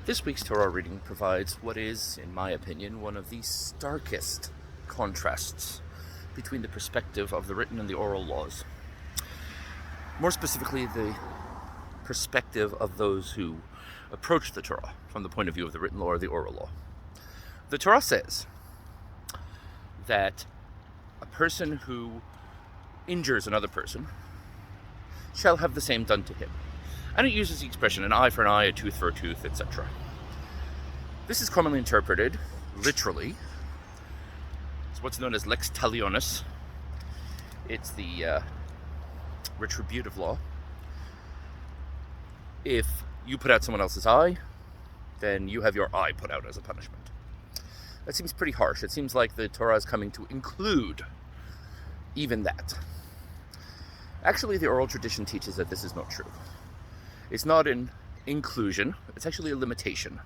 This week's Torah reading provides what is, in my opinion, one of the starkest contrasts between the perspective of the written and the oral laws. More specifically, the perspective of those who approach the Torah from the point of view of the written law or the oral law. The Torah says that a person who injures another person shall have the same done to him. And it uses the expression an eye for an eye, a tooth for a tooth, etc. This is commonly interpreted literally. It's what's known as lex talionis. It's the retributive law. If you put out someone else's eye, then you have your eye put out as a punishment. That seems pretty harsh. It seems like the Torah is coming to include even that. Actually, the oral tradition teaches that this is not true. It's not an inclusion, it's actually a limitation.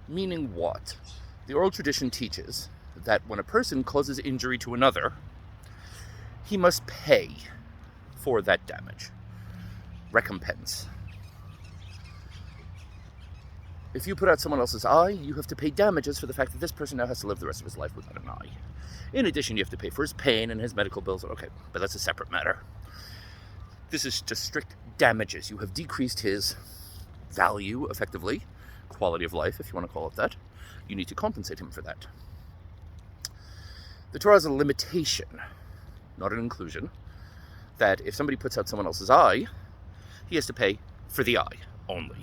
Meaning what? The oral tradition teaches that when a person causes injury to another, he must pay for that damage. Recompense. If you put out someone else's eye, you have to pay damages for the fact that this person now has to live the rest of his life without an eye. In addition, you have to pay for his pain and his medical bills. Okay, but that's a separate matter. This is just strict damages. You have decreased his value, effectively, quality of life, if you want to call it that. You need to compensate him for that. The Torah is a limitation, not an inclusion, that if somebody puts out someone else's eye, he has to pay for the eye only.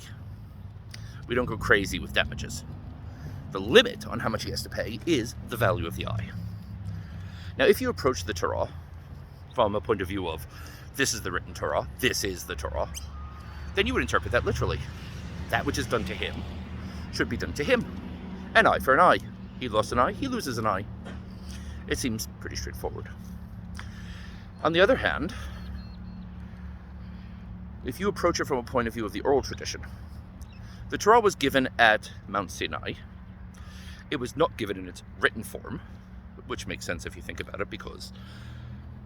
We don't go crazy with damages. The limit on how much he has to pay is the value of the eye. Now, if you approach the Torah from a point of view of this is the written Torah, this is the Torah, then you would interpret that literally. That which is done to him should be done to him. An eye for an eye. He lost an eye, he loses an eye. It seems pretty straightforward. On the other hand, if you approach it from a point of view of the oral tradition, the Torah was given at Mount Sinai. It was not given in its written form, which makes sense if you think about it, because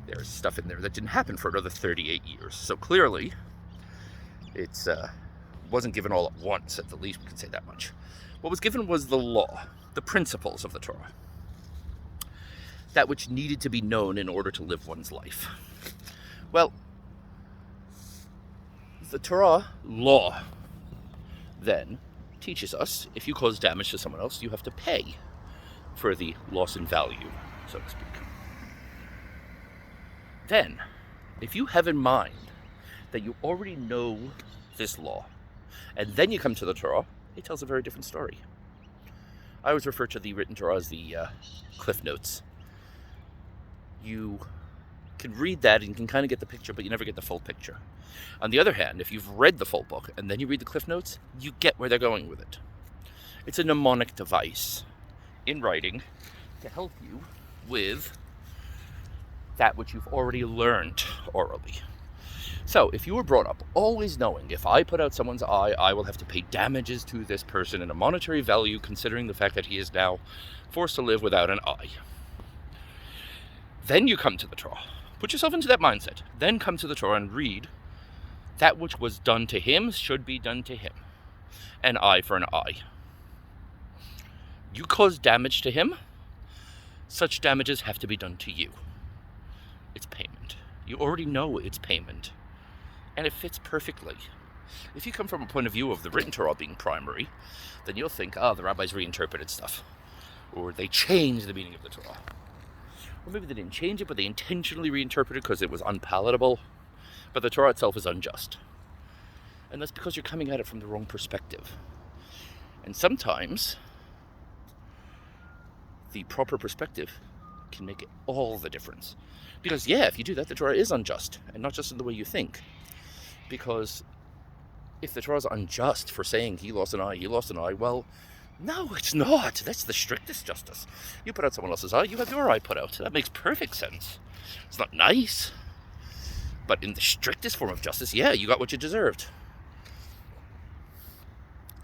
there's stuff in there that didn't happen for another 38 years. So clearly, it wasn't given all at once, at the least we can say that much. What was given was the law, the principles of the Torah. That which needed to be known in order to live one's life. Well, the Torah law then teaches us, if you cause damage to someone else, you have to pay for the loss in value, so to speak. Then, if you have in mind that you already know this law, and then you come to the Torah, it tells a very different story. I always refer to the written Torah as the Cliff Notes. You can read that and you can kind of get the picture, but you never get the full picture. On the other hand, if you've read the full book and then you read the Cliff Notes, you get where they're going with it. It's a mnemonic device in writing to help you with that which you've already learned orally. So, if you were brought up always knowing if I put out someone's eye, I will have to pay damages to this person in a monetary value, considering the fact that he is now forced to live without an eye. Then you come to the Torah. Put yourself into that mindset. Then come to the Torah and read that which was done to him should be done to him. An eye for an eye. You cause damage to him, such damages have to be done to you. It's payment. You already know it's payment. And it fits perfectly. If you come from a point of view of the written Torah being primary, then you'll think, the rabbis reinterpreted stuff. Or they changed the meaning of the Torah. Or maybe they didn't change it, but they intentionally reinterpreted it because it was unpalatable. But the Torah itself is unjust. And that's because you're coming at it from the wrong perspective. And sometimes the proper perspective can make all the difference. Because, if you do that, the Torah is unjust, and not just in the way you think. Because if the Torah is unjust for saying he lost an eye, well, no, it's not. That's the strictest justice. You put out someone else's eye, you have your eye put out. That makes perfect sense. It's not nice, but in the strictest form of justice, you got what you deserved.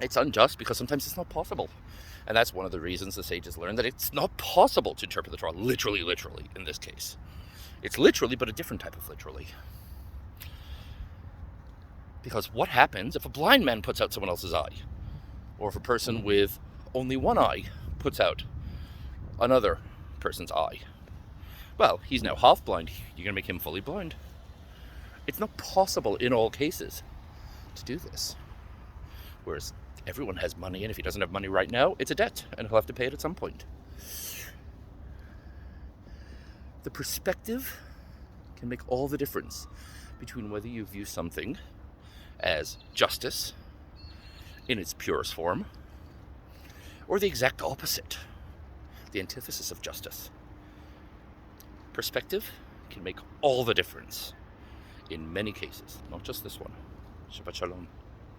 It's unjust because sometimes it's not possible. And that's one of the reasons the sages learned that it's not possible to interpret the Torah literally in this case. It's literally, but a different type of literally. Because what happens if a blind man puts out someone else's eye? Or if a person with only one eye puts out another person's eye, well, he's now half blind. You're going to make him fully blind. It's not possible in all cases to do this. Whereas everyone has money, and if he doesn't have money right now, it's a debt, and he'll have to pay it at some point. The perspective can make all the difference between whether you view something as justice in its purest form, or the exact opposite, the antithesis of justice. Perspective can make all the difference in many cases, not just this one. Shabbat Shalom.